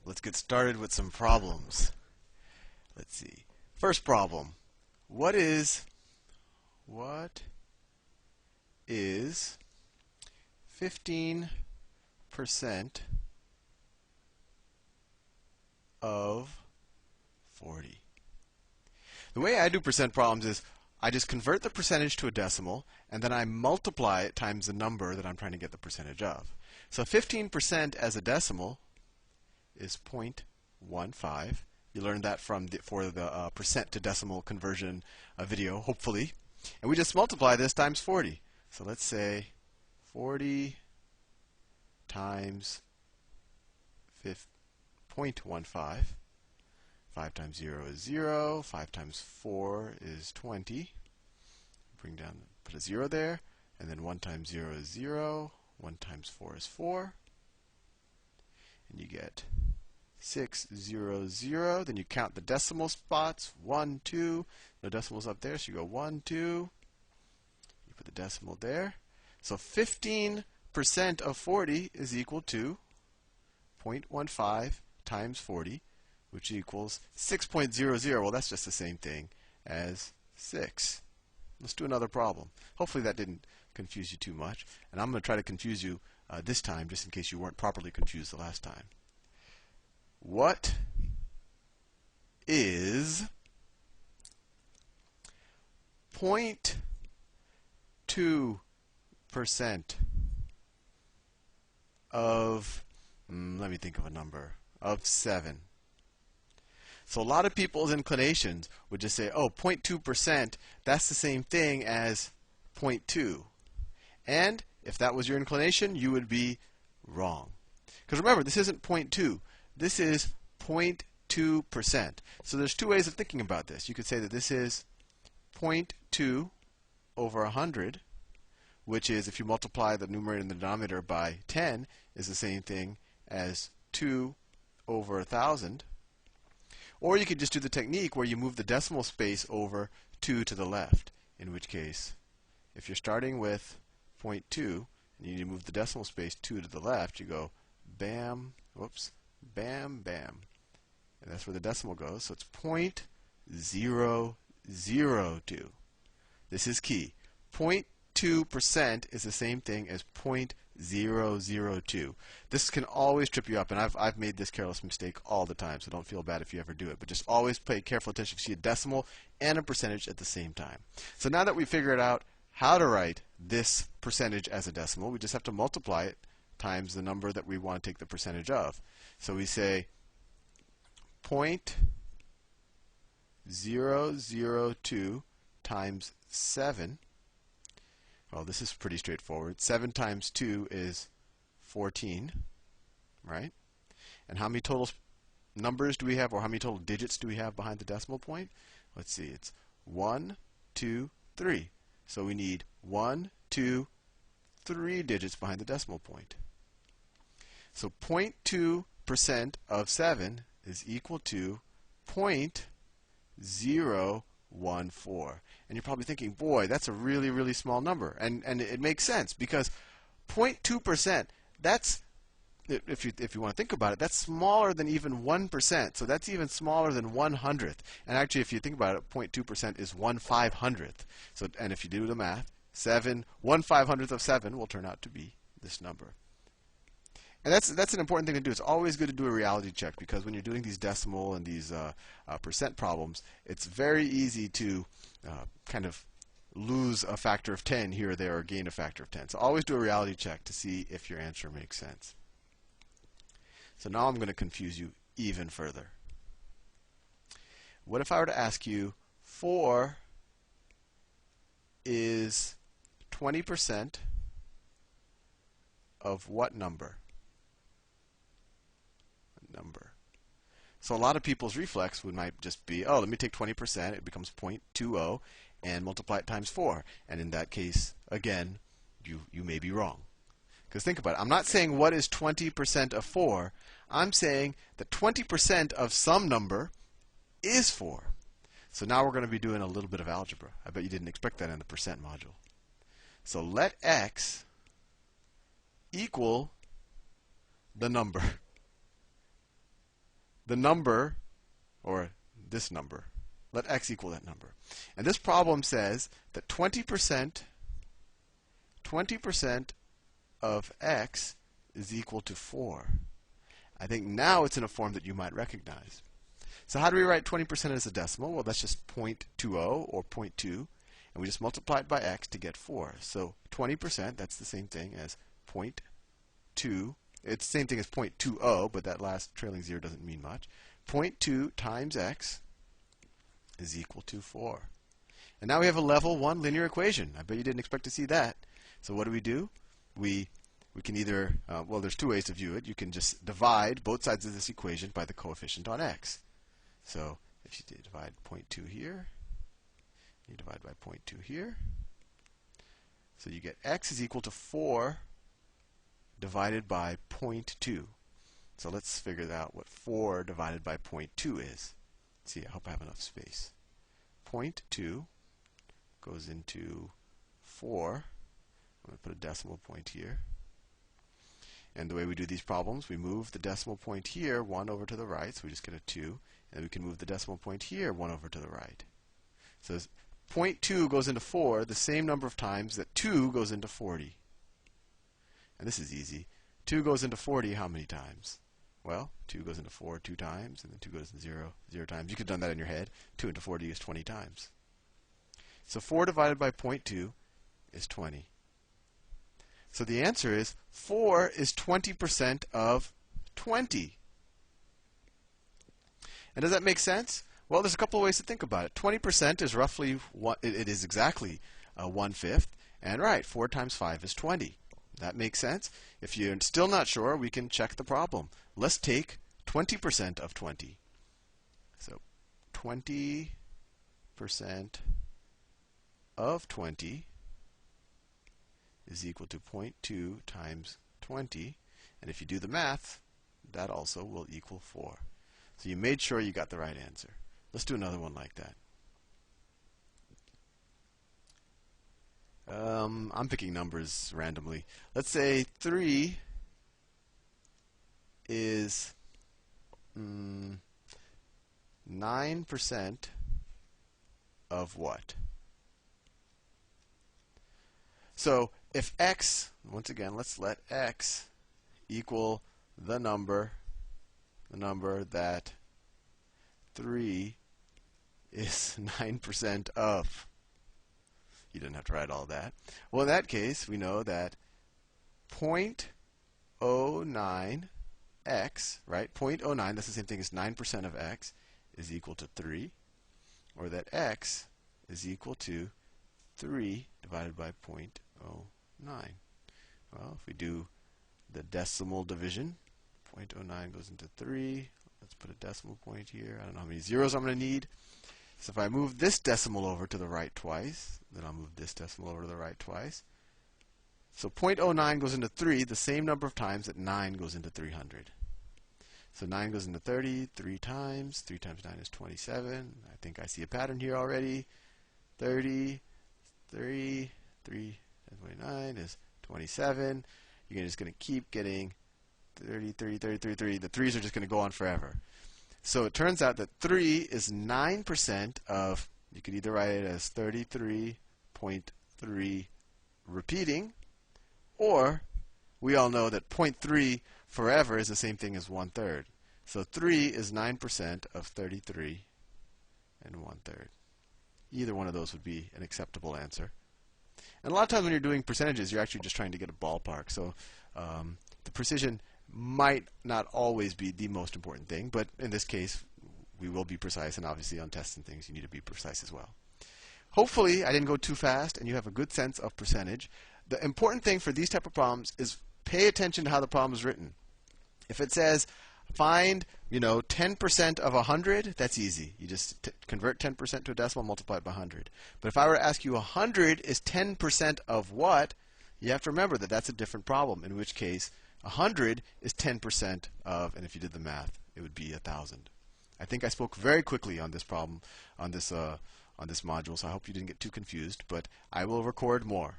let's get started with some problems. Let's see. First problem. What is 15% of 40? The way I do percent problems is I just convert the percentage to a decimal, and then I multiply it times the number that I'm trying to get the percentage of. So 15% as a decimal is 0.15. You learned that for the percent to decimal conversion video, hopefully. And we just multiply this times 40. So let's say 40 times 0.15. 5 times 0 is 0. 5 times 4 is 20. Bring down, put a 0 there. And then 1 times 0 is 0. 1 times 4 is 4. And you get 600. Then you count the decimal spots. 1, 2. No decimals up there, so you go 1, 2. You put the decimal there. So 15% of 40 is equal to 0.15 times 40, which equals 6.00. Well, that's just the same thing as 6. Let's do another problem. Hopefully that didn't confuse you too much. And I'm going to try to confuse you this time, just in case you weren't properly confused the last time. What is 0.2% of, let me think of a number, of 7? So a lot of people's inclinations would just say, oh, 0.2%, that's the same thing as 0.2. And if that was your inclination, you would be wrong. Because remember, this isn't 0.2. This is 0.2%. So there's two ways of thinking about this. You could say that this is 0.2 over 100, which is, if you multiply the numerator and the denominator by 10, is the same thing as 2 over 1,000. Or you could just do the technique where you move the decimal space over 2 to the left, in which case, if you're starting with 0.2 and you need to move the decimal space 2 to the left, you go bam, whoops, bam, bam. And that's where the decimal goes. So it's 0.002. This is key. 0.2% is the same thing as 0.002. This can always trip you up, and I've made this careless mistake all the time, so don't feel bad if you ever do it. But just always pay careful attention if you see a decimal and a percentage at the same time. So now that we figured out how to write this percentage as a decimal, we just have to multiply it times the number that we want to take the percentage of. So we say 0.002 times 7. Well, this is pretty straightforward. 7 times 2 is 14, right? And how many total numbers do we have, or how many total digits do we have behind the decimal point? Let's see. It's 1, 2, 3. So we need 1, 2, 3 digits behind the decimal point. So 0.2% of 7 is equal to 0.014. And you're probably thinking, boy, that's a really, really small number. And it makes sense, because 0.2%, that's, if you want to think about it, that's smaller than even 1%. So that's even smaller than 1/100th. And actually, if you think about it, 0.2% is 1/500th. So, and if you do the math, 1/500th of 7 will turn out to be this number. And that's an important thing to do. It's always good to do a reality check, because when you're doing these decimal and these percent problems, it's very easy to kind of lose a factor of 10 here or there, or gain a factor of 10. So always do a reality check to see if your answer makes sense. So now I'm going to confuse you even further. What if I were to ask you, 4 is 20% of what number? So a lot of people's reflex might just be, oh, let me take 20%, it becomes 0.20, and multiply it times 4. And in that case, again, you may be wrong. Because think about it. I'm not saying what is 20% of 4. I'm saying that 20% of some number is 4. So now we're going to be doing a little bit of algebra. I bet you didn't expect that in the percent module. So let x equal the number. the number, or this number. Let x equal that number. And this problem says that 20% of x is equal to 4. I think now it's in a form that you might recognize. So how do we write 20% as a decimal? Well, that's just 0.20 or 0.2, and we just multiply it by x to get 4. So 20%, that's the same thing as 0.2. It's the same thing as 0.20, but that last trailing 0 doesn't mean much. 0.2 times x is equal to 4. And now we have a level 1 linear equation. I bet you didn't expect to see that. So what do? We can either, well, there's two ways to view it. You can just divide both sides of this equation by the coefficient on x. So if you divide 0.2 here, you divide by 0.2 here. So you get x is equal to 4 divided by 0.2. So let's figure out what 4 divided by 0.2 is. Let's see, I hope I have enough space. 0.2 goes into 4. I'm going to put a decimal point here. And the way we do these problems, we move the decimal point here 1 over to the right, so we just get a 2. And we can move the decimal point here 1 over to the right. So 0.2 goes into 4 the same number of times that 2 goes into 40. And this is easy. 2 goes into 40 how many times? Well, 2 goes into 4 2 times, and then 2 goes into 0 times. You could have done that in your head. 2 into 40 is 20 times. So 4 divided by 0.2 is 20. So the answer is 4 is 20% of 20. And does that make sense? Well, there's a couple of ways to think about it. 20% is roughly, it is exactly 1/5. And right, 4 times 5 is 20. That makes sense? If you're still not sure, we can check the problem. Let's take 20% of 20. So 20% of 20 is equal to 0.2 times 20. And if you do the math, that also will equal 4. So you made sure you got the right answer. Let's do another one like that. I'm picking numbers randomly. Let's say 3 is 9% of what? So if x, once again, let's let x equal the number that 3 is 9% of. You didn't have to write all that. Well, in that case, we know that 0.09x, right? 0.09, that's the same thing as 9% of x, is equal to 3. Or that x is equal to 3 divided by 0.09. Well, if we do the decimal division, 0.09 goes into 3. Let's put a decimal point here. I don't know how many zeros I'm going to need. So if I move this decimal over to the right twice, then I'll move this decimal over to the right twice. So 0.09 goes into 3 the same number of times that 9 goes into 300. So 9 goes into 30 3 times. 3 times 9 is 27. I think I see a pattern here already. 30, 3 times 29 is 27. You're just going to keep getting 30, 30, 30, 30, 30. The 3's are just going to go on forever. So it turns out that 3 is 9% of, you could either write it as 33.3 repeating, or we all know that 0.3 forever is the same thing as 1/3. So 3 is 9% of 33 and 1/3. Either one of those would be an acceptable answer. And a lot of times when you're doing percentages, you're actually just trying to get a ballpark. So the precision might not always be the most important thing, but in this case, we will be precise, and obviously on tests and things, you need to be precise as well. Hopefully, I didn't go too fast, and you have a good sense of percentage. The important thing for these type of problems is pay attention to how the problem is written. If it says, find 10% of 100, that's easy. You just convert 10% to a decimal, multiply it by 100. But if I were to ask you 100 is 10% of what, you have to remember that that's a different problem, in which case 100 is 10% of, and if you did the math, it would be 1,000. I think I spoke very quickly on this problem, on this module, so I hope you didn't get too confused, but I will record more.